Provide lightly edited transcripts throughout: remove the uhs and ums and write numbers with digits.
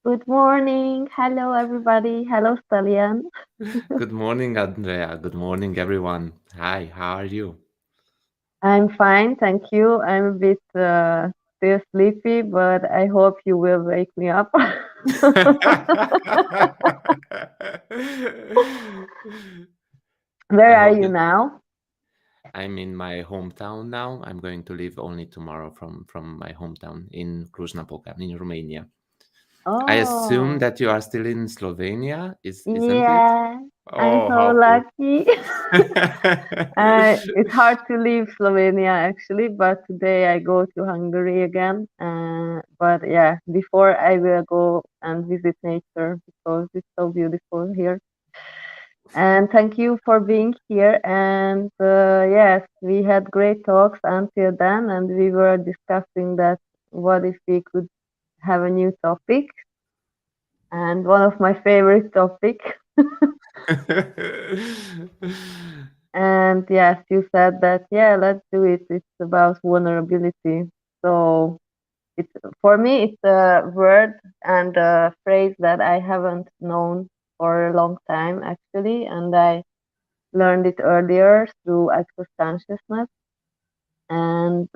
Good morning. Hello, everybody. Hello, Stelian. Good morning, Andrea. Good morning, everyone. Hi, how are you? I'm fine, thank you. I'm a bit still sleepy, but I hope you will wake me up. I Where are hope you that now? I'm in my hometown now. I'm going to leave only tomorrow from my hometown in Cluj-Napoca in Romania. I assume Oh, that you are still in Slovenia, isn't it? yeah. I'm Oh, so how cool. lucky. It's hard to leave Slovenia actually, but today I go to Hungary again. But yeah, before I will go and visit nature because it's so beautiful here. And thank you for being here. And yes, we had great talks until then, and we were discussing that what if we could have a new topic. And one of my favorite topic. And yes, you said that yeah, let's do it. It's about vulnerability. So it's for me, it's a word and a phrase that I haven't known for a long time actually, and I learned it earlier through access consciousness, and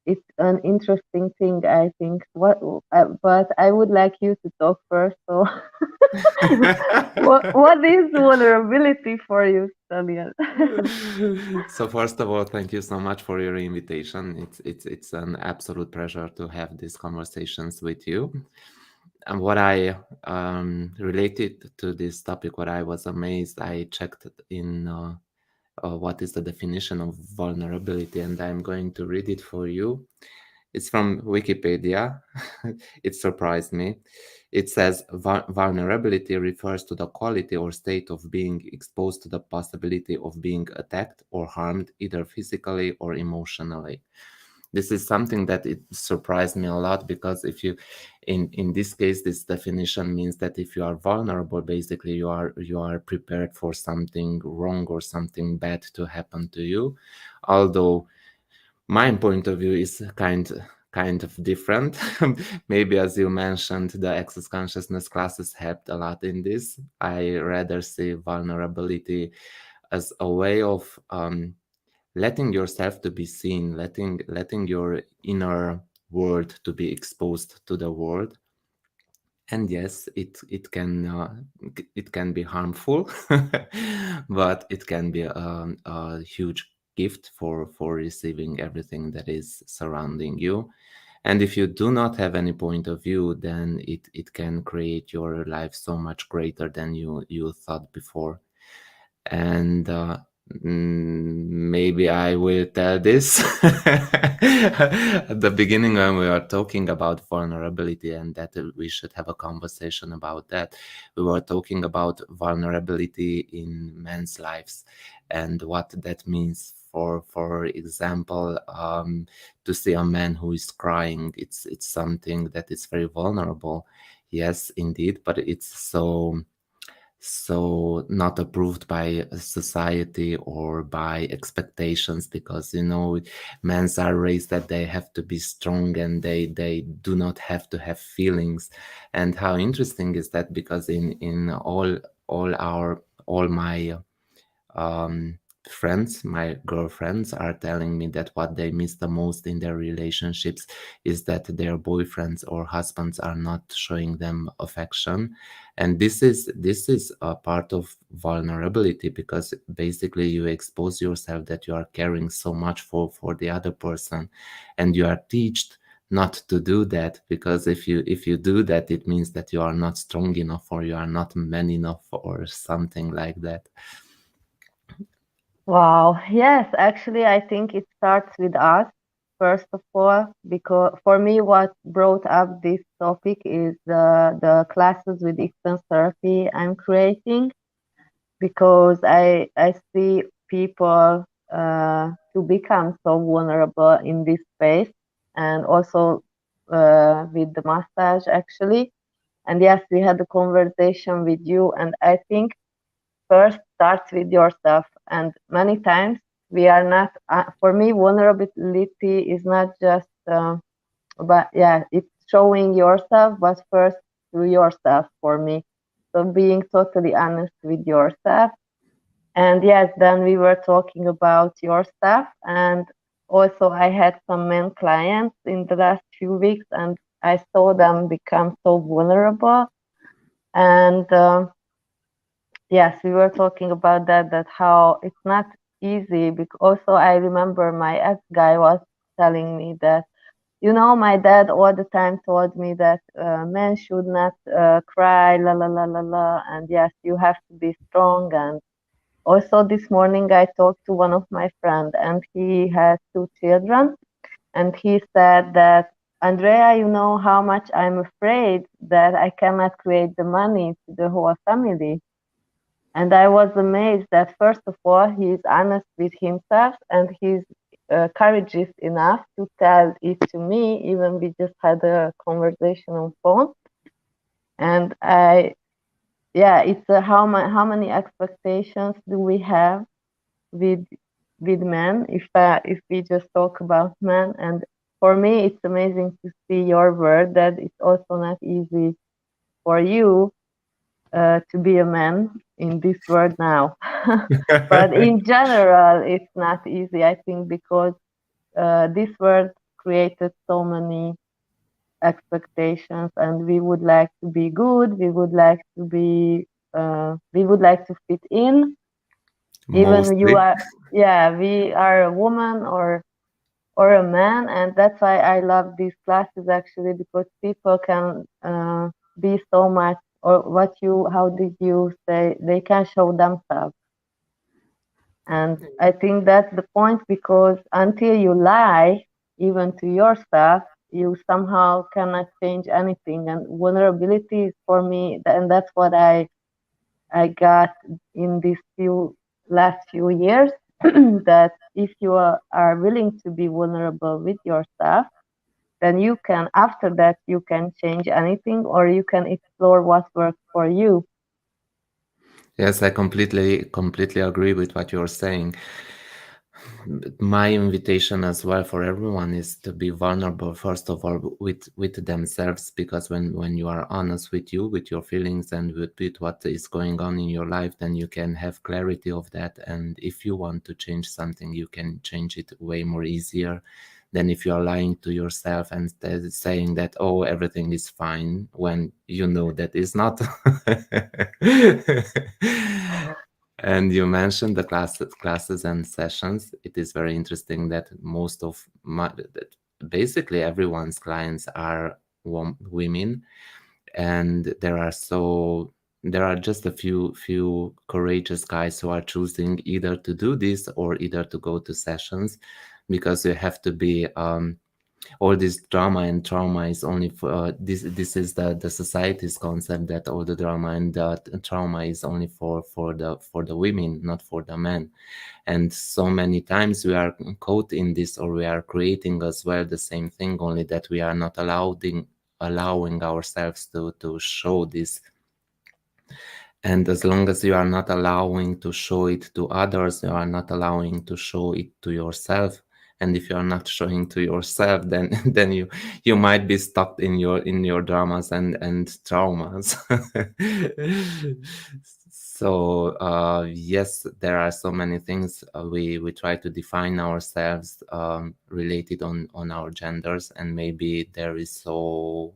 it's an interesting thing, I think. But I would like you to talk first. So, what is vulnerability for you, Stelian? So first of all, thank you so much for your invitation. It's an absolute pleasure to have these conversations with you. And what I related to this topic, what I was amazed, I checked in what is the definition of vulnerability, and I'm going to read it for you. It's from Wikipedia. It surprised me. It says vulnerability refers to the quality or state of being exposed to the possibility of being attacked or harmed, either physically or emotionally. This is something that it surprised me a lot because if you, in this case, this definition means that if you are vulnerable, basically you are prepared for something wrong or something bad to happen to you. Although my point of view is kind of different. Maybe as you mentioned, the access consciousness classes helped a lot in this. I rather see vulnerability as a way of letting yourself to be seen, letting your inner world to be exposed to the world. And yes, it can be harmful, but it can be a huge gift for receiving everything that is surrounding you. And if you do not have any point of view, then it can create your life so much greater than you thought before. And maybe I will tell this at the beginning when we are talking about vulnerability and that we should have a conversation about that. We were talking about vulnerability in men's lives and what that means. For example, to see a man who is crying, it's something that is very vulnerable. Yes, indeed, but it's so not approved by society or by expectations because men are raised that they have to be strong and they do not have to have feelings. And how interesting is that, because in all my friends, my girlfriends, are telling me that what they miss the most in their relationships is that their boyfriends or husbands are not showing them affection. And this is a part of vulnerability, because basically you expose yourself that you are caring so much for the other person, and you are taught not to do that, because if you do that, it means that you are not strong enough or you are not man enough or something like that. Wow. Yes, actually, I think it starts with us, first of all, because for me, what brought up this topic is the classes with distance therapy I'm creating, because I see people to become so vulnerable in this space, and also with the massage actually. And yes, we had a conversation with you, and I think first starts with yourself. And many times we are not. For me, vulnerability is not just. But yeah, it showing yourself, but first to yourself for me. So being totally honest with yourself. And yes, then we were talking about your stuff. And also, I had some men clients in the last few weeks, and I saw them become so vulnerable. And yes, we were talking about that how it's not easy. Because also, I remember my ex guy was telling me that, my dad all the time told me that men should not cry, la la la la la, and yes, you have to be strong. And also this morning I talked to one of my friends, and he has two children, and he said that, Andrea, you know how much I'm afraid that I cannot create the money to the whole family. And I was amazed that, first of all, he's honest with himself, and he's courageous enough to tell it to me. Even we just had a conversation on phone. And yeah, it's how many expectations do we have with men, if we just talk about men. And for me, it's amazing to see your word that it's also not easy for you to be a man in this world now. But in general, it's not easy, I think, because this world created so many expectations, and we would like to be good, we would like to fit in. Even you Mostly. are, yeah, we are a woman or a man, and that's why I love these classes actually, because people can be so much, or how did you say, they can show themselves. And I think that's the point, because until you lie, even to yourself, you somehow cannot change anything. And vulnerability is for me, and that's what I got in these last few years, that if you are willing to be vulnerable with yourself, then you can, after that, you can change anything, or you can explore what works for you. Yes, I completely agree with what you're saying. My invitation as well for everyone is to be vulnerable, first of all, with themselves, because when you are honest with you, with your feelings, and with what is going on in your life, then you can have clarity of that. And if you want to change something, you can change it way more easier than if you are lying to yourself and saying that, oh, everything is fine, when you know that is not. And you mentioned the classes and sessions. It is very interesting that most of that basically everyone's clients are women, and there are just a few courageous guys who are choosing either to do this or either to go to sessions, because you have to be all this drama and trauma is only for this is the society's concept, that all the drama and the trauma is only for the women, not for the men. And so many times we are caught in this, or we are creating as well the same thing, only that we are not allowing ourselves to show this. And as long as you are not allowing to show it to others, you are not allowing to show it to yourself. And if you are not showing to yourself, then then you might be stuck in your dramas and traumas. So yes, there are so many things we try to define ourselves related on our genders, and maybe there is so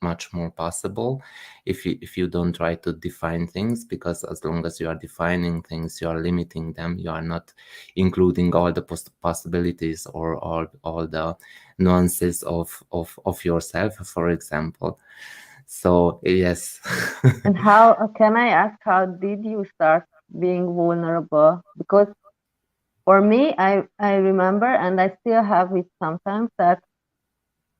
much more possible if you don't try to define things, because as long as you are defining things, you are limiting them, you are not including all the possibilities, or all the nuances of yourself, for example. So yes. And how, can I ask, how did you start being vulnerable? Because for me, I remember, and I still have it sometimes, that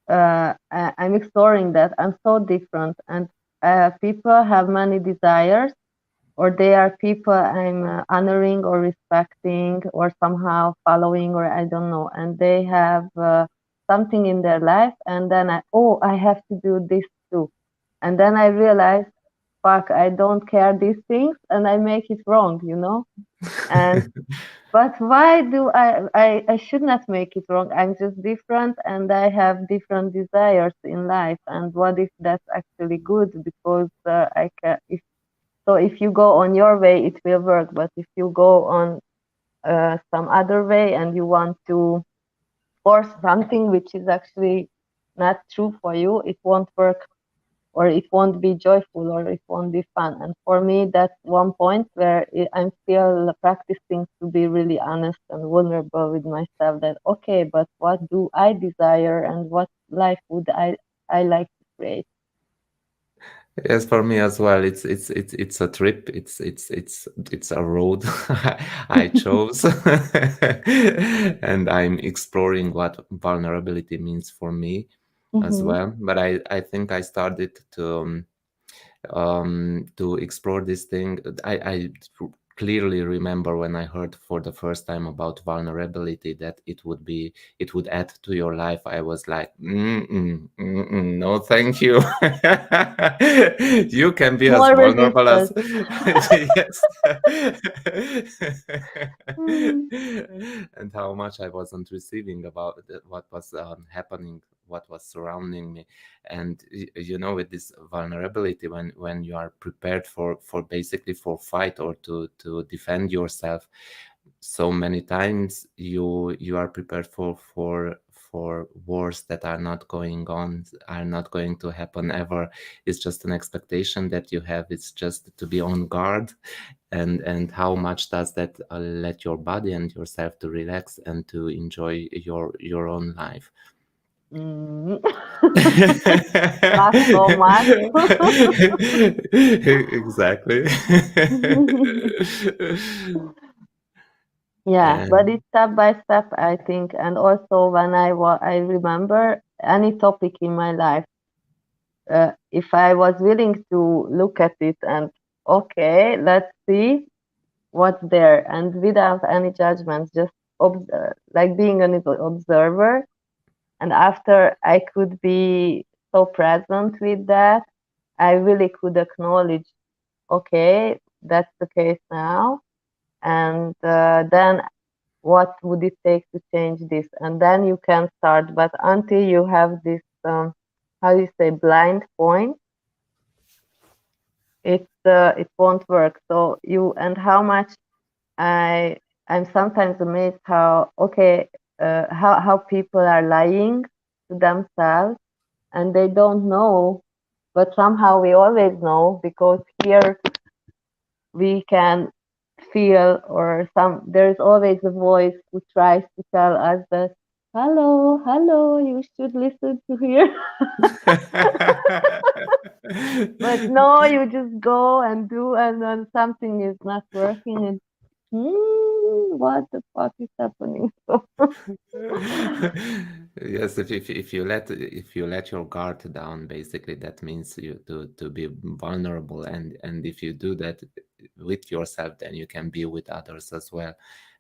I'm exploring that I'm so different, and people have many desires, or they are people I'm honoring or respecting or somehow following, or I don't know, and they have something in their life, and then I have to do this too, and then I realize, fuck, I don't care these things, and I make it wrong, and But why do I should not make it wrong. I'm just different and I have different desires in life. And what if that's actually good? Because I can, if you go on your way, it will work. But if you go on some other way and you want to force something which is actually not true for you, it won't work, or it won't be joyful, or it won't be fun. And for me, that's one point where I'm still practicing to be really honest and vulnerable with myself, that okay, but what do I desire and what life would I like to create? Yes, for me as well. It's a trip. It's a road I chose, and I'm exploring what vulnerability means for me as Mm-hmm. well. But I think I started to explore this thing. I clearly remember when I heard for the first time about vulnerability that it would add to your life. I was like, no, thank you. You can be as More vulnerable as resistance. yes. Mm, And how much I wasn't receiving about what was happening, what was surrounding me. And you know, with this vulnerability, when you are prepared for basically for fight or to defend yourself, so many times you are prepared for wars that are not going on, are not going to happen ever. It's just an expectation that you have. It's just to be on guard. And how much does that let your body and yourself to relax and to enjoy your own life. mm. Not so much. Exactly. Yeah, but And it's step by step, I think. And also, when I remember any topic in my life, if I was willing to look at it and okay, let's see what's there, and without any judgments, just like being an observer. And after I could be so present with that, I really could acknowledge, okay, that's the case now, and then what would it take to change this? And then you can start. But until you have this, how do you say, blind point, it won't work. So you, and how much I I'm sometimes amazed how okay, how people are lying to themselves and they don't know, but somehow we always know, because here we can feel, or some, there's always a voice who tries to tell us that hello, hello, you should listen to here. But no, you just go and do, and then something is not working, and what the fuck is happening? So yes, if you let your guard down, basically that means you to be vulnerable, and if you do that with yourself, then you can be with others as well.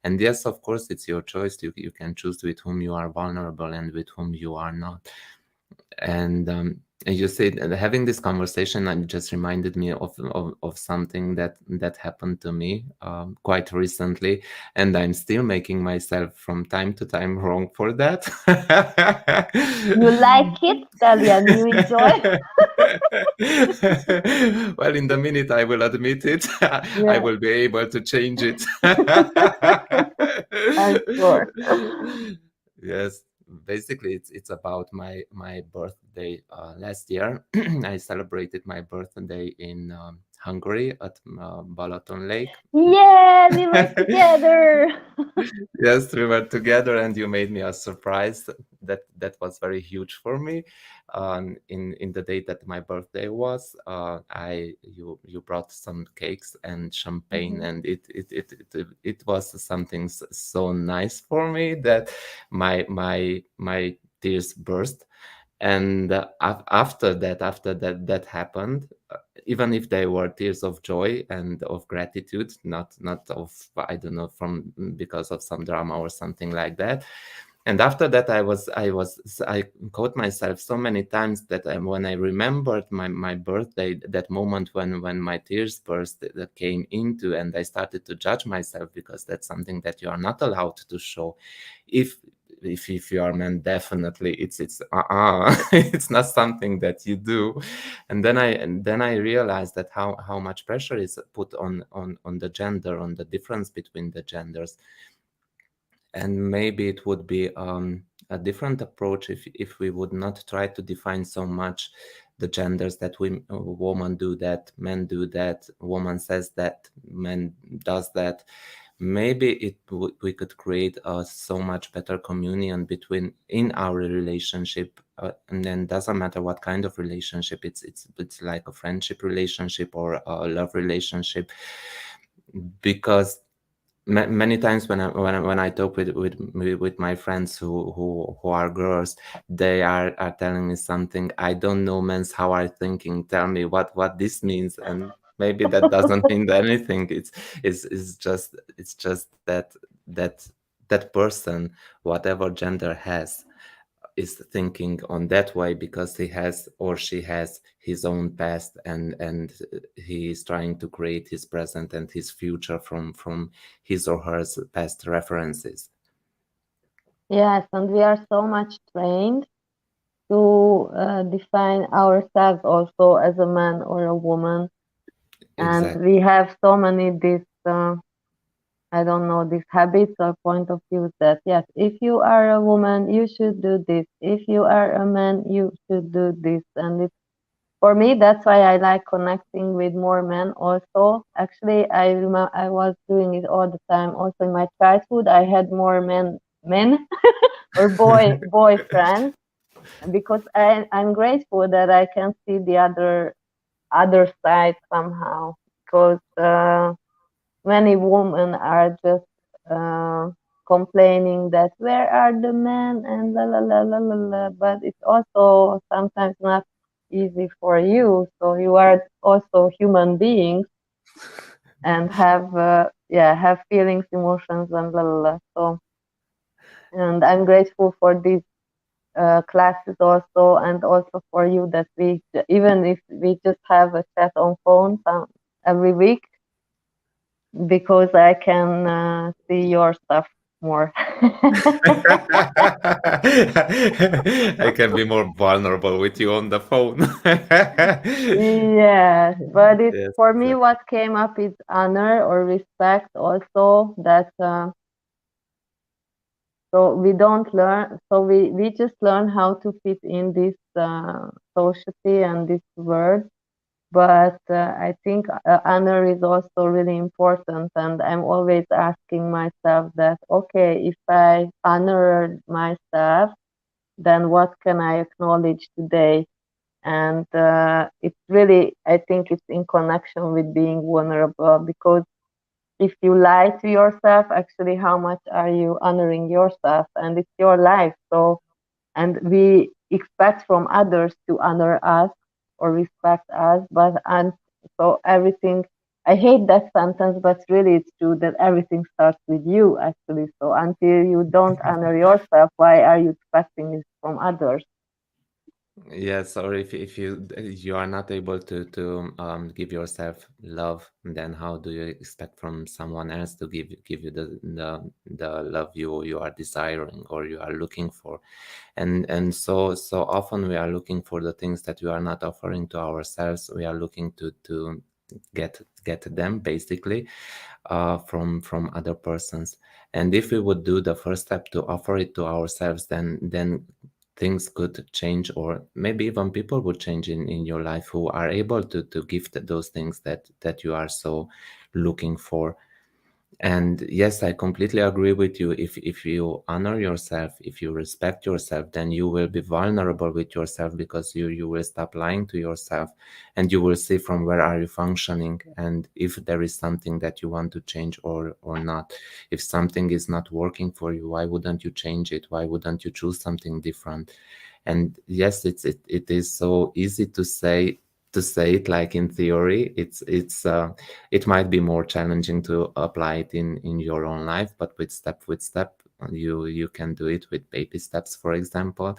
And yes, of course, it's your choice. You can choose with whom you are vulnerable and with whom you are not. And you said having this conversation just reminded me of something that happened to me quite recently, and I'm still making myself from time to time wrong for that. you like it, Stelian? You enjoy? Well, in the minute I will admit it, I Yeah, will be able to change it. I'm sure. Yes, basically it's about my birthday last year. I celebrated my birthday in Hungary at Balaton Lake. Yeah, we were together. Yes, we were together, and you made me a surprise. That was very huge for me. In the day that my birthday was, I you brought some cakes and champagne, Mhm. and it was something so nice for me that my tears burst. And after that happened, even if they were tears of joy and of gratitude, not of, I don't know, from because of some drama or something like that, And after that, I caught myself so many times that when I remembered my birthday, that moment when my tears burst, that came into, and I started to judge myself, because that's something that you are not allowed to show. if if you are man, definitely it's not something that you do. And then I realized that how much pressure is put on the gender, on the difference between the genders. And maybe it would be a different approach if we would not try to define so much the genders, that woman do that, men do that, woman says that, man does that. Maybe we could create a so much better communion between in our relationship, and then doesn't matter what kind of relationship. It's like a friendship relationship or a love relationship. Because many times when I talk with my friends who are girls, they are telling me something. I don't know, men's how are thinking. Tell me what this means. And maybe that doesn't mean anything. It's just that person, whatever gender has, is thinking on that way because he has or she has his own past, and he is trying to create his present and his future from his or her past references. Yes, and we are so much trained to define ourselves also as a man or a woman, and Exactly. we have so many these I don't know, these habits or point of views that yes, if you are a woman, you should do this. If you are a man, you should do this. And it's for me, that's why I like connecting with more men. Also, actually, I remember I was doing it all the time. Also, in my childhood, I had more men or boy friends because I'm grateful that I can see the other side somehow because many women are just uh, complaining that where are the men and la la la la la la, but it's also sometimes not easy for you. So you are also human beings and have have feelings, emotions, and la la la. So and I'm grateful for these classes also, and also for you that we even if we just have a chat on phone every week because I can see your stuff more. I can be more vulnerable with you on the phone. Yes, but it's Yes, for me exactly. what came up is honor or respect also that so we don't learn so we just learn how to fit in this society and this world. But I think honor is also really important, and I'm always asking myself that okay, if I honor myself, then what can I acknowledge today? And it's really, I think it's in connection with being vulnerable because if you lie to yourself, actually, how much are you honoring yourself? And it's your life. So and we expect from others to honor us or respect us, but and so everything, I hate that sentence, but really it's true that everything starts with you actually. So until you don't honor yourself, why are you expecting it from others? Yes, or if you are not able to give yourself love, then how do you expect from someone else to give you the love you are desiring or you are looking for? And so often we are looking for the things that we are not offering to ourselves. We are looking to get them basically from other persons. And if we would do the first step to offer it to ourselves, then things could change, or maybe even people would change in your life who are able to give those things that you are so looking for. And yes, I completely agree with you. If you honor yourself, if you respect yourself, then you will be vulnerable with yourself, because you will stop lying to yourself, and you will see from where are you functioning, and if there is something that you want to change or not. If something is not working for you, why wouldn't you change it? Why wouldn't you choose something different? And yes, it is so easy to say it like in theory. It might be more challenging to apply it in your own life, but with step You can do it with baby steps, for example.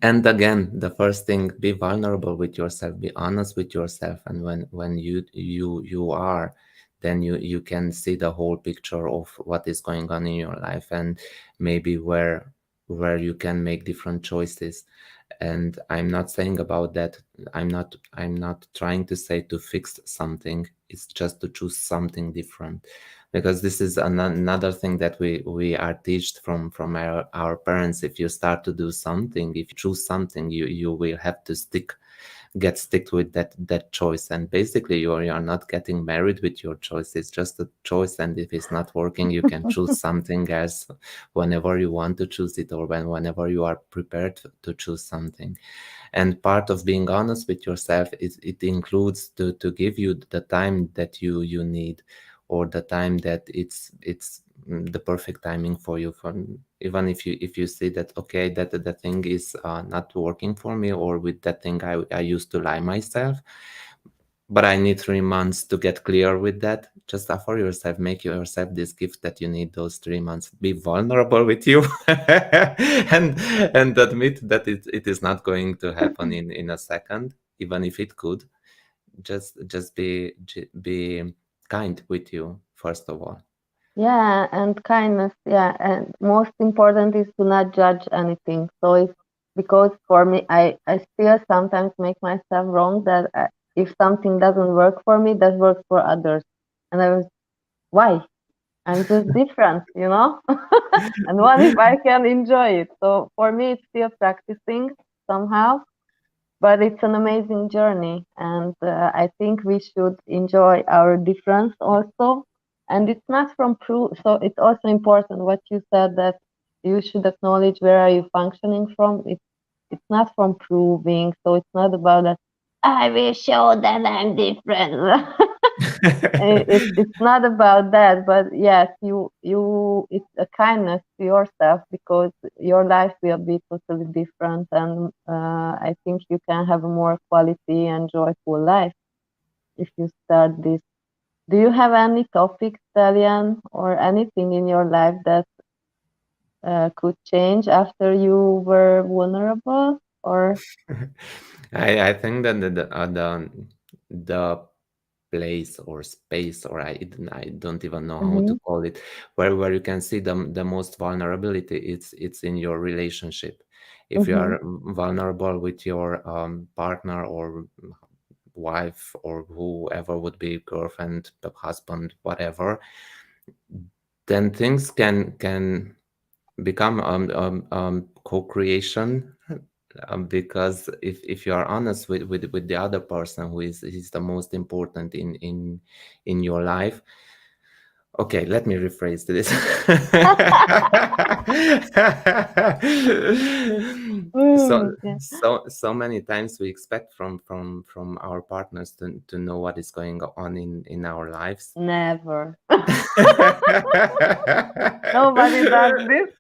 And again, the first thing, be vulnerable with yourself, be honest with yourself. And when you are, then you can see the whole picture of what is going on in your life, and maybe where you can make different choices. And I'm not saying about that, I'm not trying to say to fix something. It's just to choose something different, because this is another thing that we are taught from our parents. If you start to do something, if you choose something, you will have to stick with that choice. And basically you are not getting married with your choice. It's just a choice, and if it's not working, you can choose something else whenever you want to choose it, or whenever you are prepared to choose something. And part of being honest with yourself is it includes to give you the time that you need, or the time that it's the perfect timing for you. For even if you see that, okay, that the thing is not working for me, or with that thing I used to lie myself, but I need 3 months to get clear with that. Just offer yourself, make yourself this gift that you need those 3 months. Be vulnerable with you, and admit that it is not going to happen in a second, even if it could. Just be kind with you, first of all. Yeah, and kindness. Yeah, and most important is to not judge anything. So if because for me, I still sometimes make myself wrong that if something doesn't work for me, that works for others, and I was why? I'm just different, you know. And what if I can enjoy it? So for me, it's still practicing somehow, but it's an amazing journey, and I think we should enjoy our difference also. And it's not from proof, so it's also important what you said, that you should acknowledge where are you functioning from. It's not from proving, so it's not about that I will show that I'm different. It's not about that, but yes, it's a kindness to yourself, because your life will be totally different, and I think you can have a more quality and joyful life if you start this. Do you have any topics, Dalian, or anything in your life that could change after you were vulnerable, or I think that the place or space, or I don't even know how to mm-hmm, call it, where you can see the most vulnerability, it's in your relationship. If you mm-hmm. are vulnerable with your partner or wife, or whoever would be, girlfriend, the husband, whatever, then things can become co-creation. Because if you are honest with the other person, who is the most important in your life. Okay, let me rephrase this. so Okay. so many times we expect from our partners to know what is going on in our lives. Never. Nobody does this.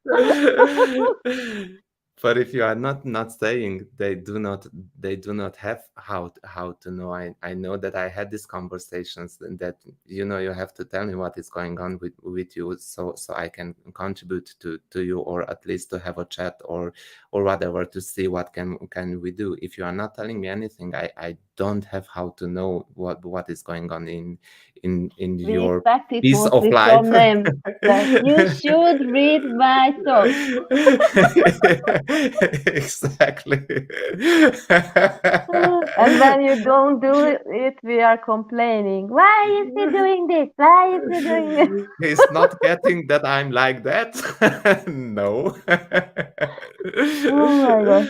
But if you are not saying, they do not have how to know. I know that I had these conversations, and that you have to tell me what is going on with you, so I can contribute to you, or at least to have a chat, or whatever, to see what can we do. If you are not telling me anything, I don't have how to know what is going on in We your expect it piece of mostly life. from them, that you should read my thoughts. Exactly. And when you don't do it, we are complaining. Why is he doing this? Why is he doing this? He's not getting that I'm like that. No. Oh my gosh.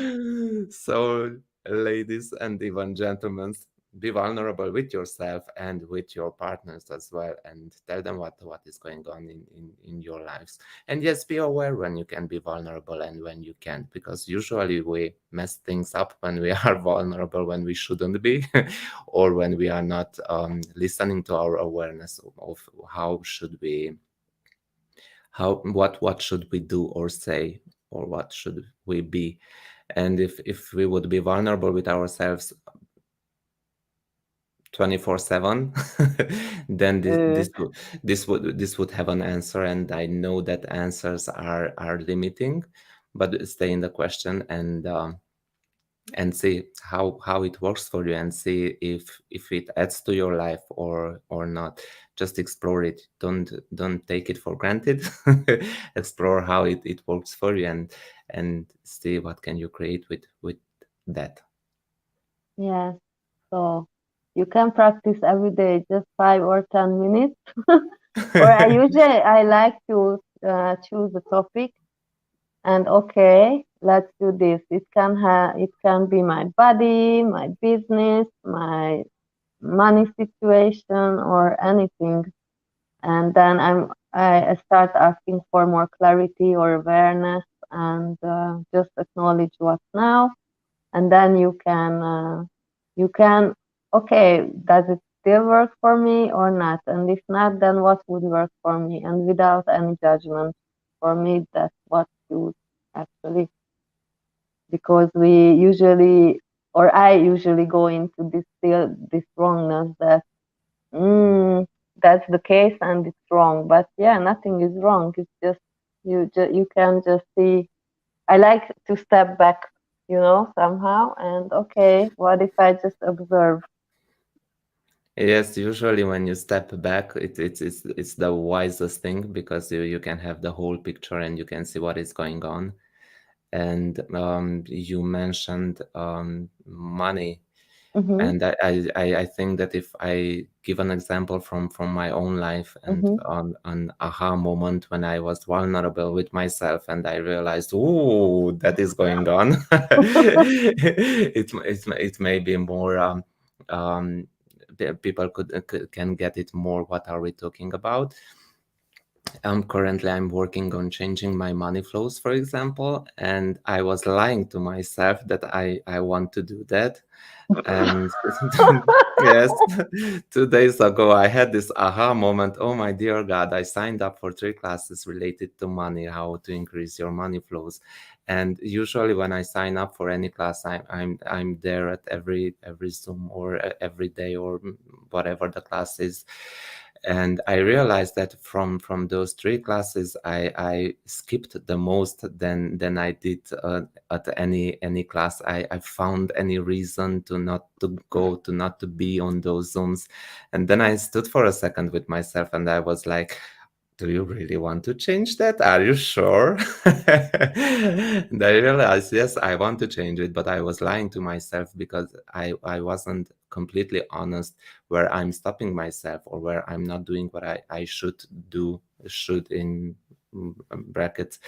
So, ladies and even gentlemen, be vulnerable with yourself and with your partners as well, and tell them what is going on in your lives. And yes, be aware when you can be vulnerable and when you can't, because usually we mess things up when we are vulnerable, when we shouldn't be, or when we are not listening to our awareness of what should we do or say, or what should we be. And if we would be vulnerable with ourselves, 24/7, then Uh, this would have an answer, and I know that answers are limiting, but stay in the question and see how it works for you, and see if it adds to your life or not. Just explore it. Don't take it for granted. Explore how it works for you, and see what can you create with that. yes. So you can practice every day, just 5 or 10 minutes. Or I like to choose a topic and okay, let's do this. It can be my body, my business, my money situation, or anything. And then I start asking for more clarity or awareness, and just acknowledge what's now, and then you can okay, does it still work for me or not, and if not, then what would work for me, and without any judgment. For me, that's what you actually, because we usually, or I usually go into this wrongness that mm, that's the case and it's wrong, but yeah, nothing is wrong. It's just you can just see. I like to step back, somehow, and okay, what if I just observe? Yes, usually when you step back, it's the wisest thing, because you can have the whole picture and you can see what is going on. And you mentioned money, Mm-hmm. and I think that if I give an example from my own life, and Mm-hmm. an aha moment when I was vulnerable with myself, and I realized, oh, that is going on. It may be more um, people can get it more. What are we talking about? Currently I'm working on changing my money flows, for example, and I was lying to myself that I want to do that. And yes, 2 days ago I had this aha moment. Oh my dear God, I signed up for 3 classes related to money, how to increase your money flows. And usually when I sign up for any class, I'm there at every Zoom, or every day, or whatever the class is. And I realized that from those 3 classes, I skipped the most than I did at any class. I found any reason to not to go, to not to be on those Zooms. And then I stood for a second with myself, and I was like, do you really want to change that? Are you sure? And I realized, yes, I want to change it, but I was lying to myself, because I wasn't completely honest where I'm stopping myself, or where I'm not doing what I should do, should in brackets.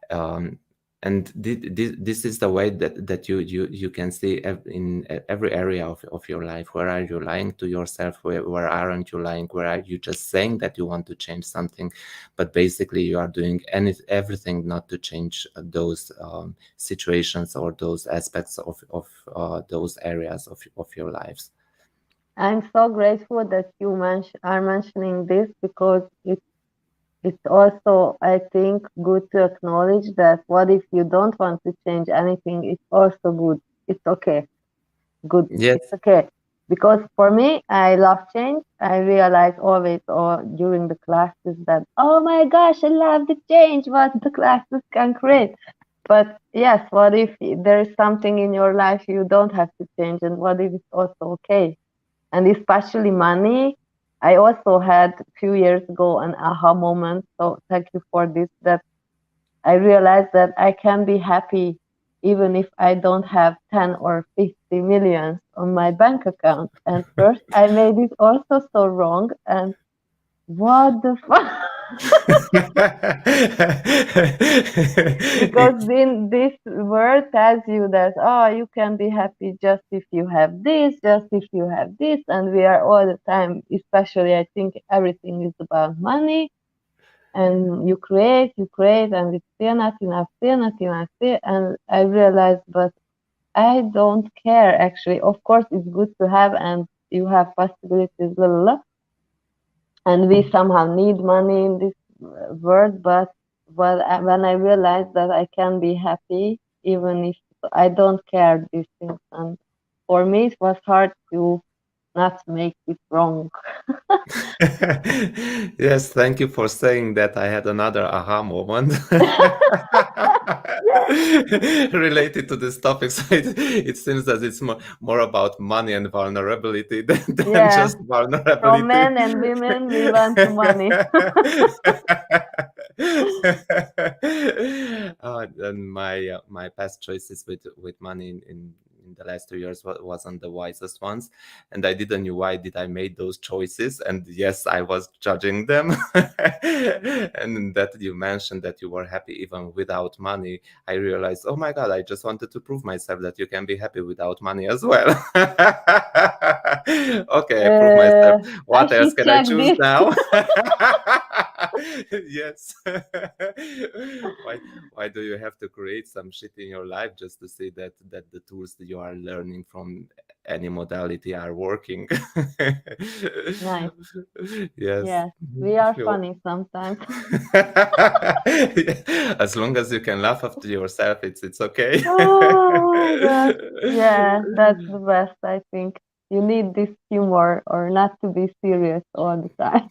Um, and this is the way that you can see in every area of your life. Where are you lying to yourself? Where aren't you lying? Where are you just saying that you want to change something, but basically you are doing everything not to change those situations, or those aspects of those areas of your lives. I'm so grateful that you are mentioning this, because it's also, I think, good to acknowledge that what if you don't want to change anything? It's also good. It's okay. Good. It's Yes. okay. Because for me, I love change. I realize always, or during the classes, that, oh my gosh, I love the change, what the classes can create. But yes, what if there is something in your life you don't have to change, and what if it's also okay? And especially money. I also had a few years ago an aha moment. So thank you for this. That I realized that I can be happy even if I don't have 10 or 50 millions on my bank account. And first, I made it also so wrong. And what the fuck? Because It's then this word tells you that, oh, you can be happy just if you have this, just if you have this. And we are all the time, especially, I think everything is about money. And you create, and it's still not enough, still not enough, still. And I realized, but I don't care actually. Of course, it's good to have, and you have possibilities, blah, blah, blah. And we somehow need money in this world. But when I realized that I can be happy even if I don't care these things, and for me it was hard to not make it wrong. Yes, thank you for saying that. I had another aha moment related to this topic. So it seems that it's more about money and vulnerability than Yeah, just from vulnerability. men and women, we want money. And my past choices with money in the last 2 years wasn't the wisest ones, and I didn't know why did I made those choices. And yes, I was judging them. And that you mentioned that you were happy even without money, I realized, oh my God, I just wanted to prove myself that you can be happy without money as well. Okay, I prove myself. I What else should can I check choose this. now? Yes. why why do you have to create some shit in your life just to say that the tools that you are learning from any modality are working? Nice. Yes. Yes, we are You- funny sometimes. as long as you can laugh after yourself, it's okay. Oh my God. Yeah, that's the best, I think. You need this humor or not to be serious all the time.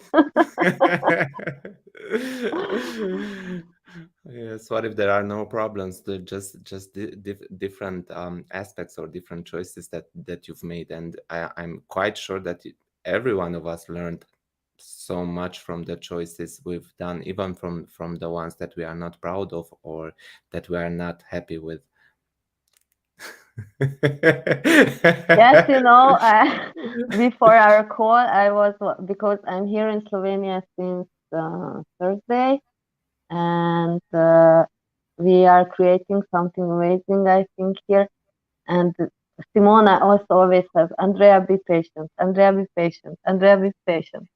Yes, what if there are no problems? Just different aspects or different choices that you've made, and I'm quite sure that every one of us learned so much from the choices we've done, even from the ones that we are not proud of or that we are not happy with. Yes, before our call, because I'm here in Slovenia since Thursday, and we are creating something amazing, I think, here. And Simona also always says, Andrea, be patient. Andrea, be patient. Andrea, be patient.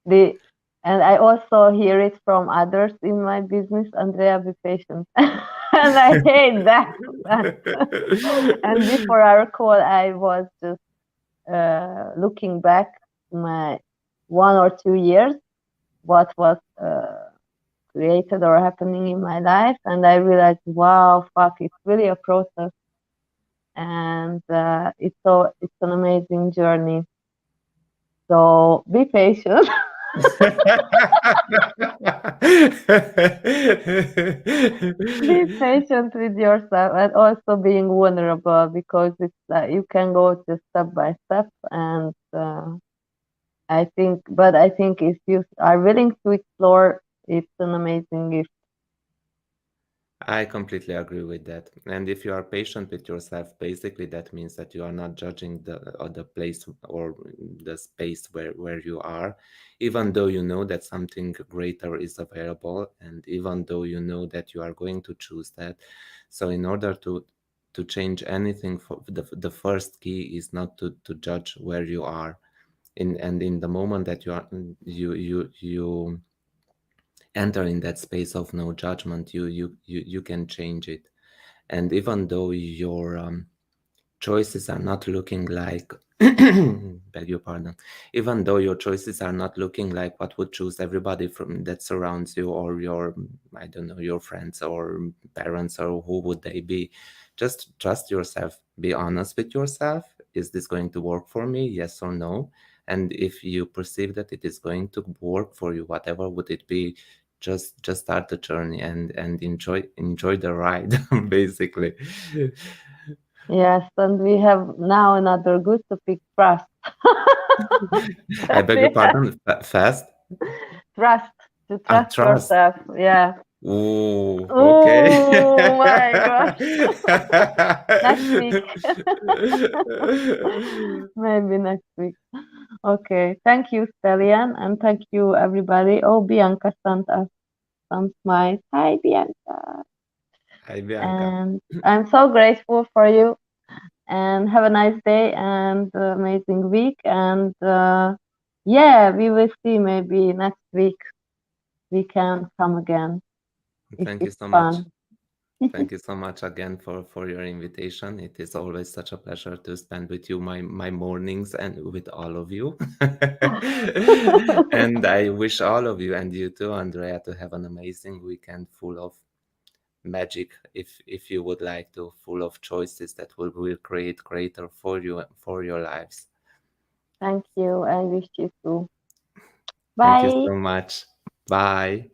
The and I also hear it from others in my business. Andrea, be patient. And I hate that. And before our call, I was just looking back my 1 or 2 years, what was created or happening in my life, and I realized, wow, fuck, it's really a process, and it's an amazing journey. So be patient. Be patient with yourself and also being vulnerable, because it's you can go just step by step, and I think if you are willing to explore, it's an amazing gift. I completely agree with that. And if you are patient with yourself, basically that means that you are not judging the place or the space where you are, even though you know that something greater is available, and even though you know that you are going to choose that. So in order to change anything, for the first key is not to judge where you are. In the moment that you enter in that space of no judgment, you can change it. And even though your choices are not looking like beg your pardon, even though your choices are not looking like what would choose everybody from that surrounds you, or your, I don't know, your friends or parents, or who would they be, just trust yourself, be honest with yourself. Is this going to work for me, yes or no? And if you perceive that it is going to work for you, whatever would it be, just start the journey and enjoy the ride. Basically. Yes, and we have now another good topic, trust. I That beg we your have. pardon. Fast. Trust, to trust Trust. yourself. Yeah. Oh, okay. Oh my gosh. Next week. Maybe next week. Okay. Thank you, Stelian, and thank you, everybody. Oh, Bianca sent us some smiles. Hi, Bianca. Hi, Bianca. And I'm so grateful for you. And have a nice day and amazing week. And yeah, we will see. Maybe next week we can come again if Thank you it's so much. fun. Thank you so much again for your invitation. It is always such a pleasure to spend with you my mornings and with all of you. And I wish all of you, and you too, Andrea, to have an amazing weekend full of magic, if you would like to, full of choices that will create greater for you, for your lives. Thank you. I wish you too. Thank you Bye. so much. Bye.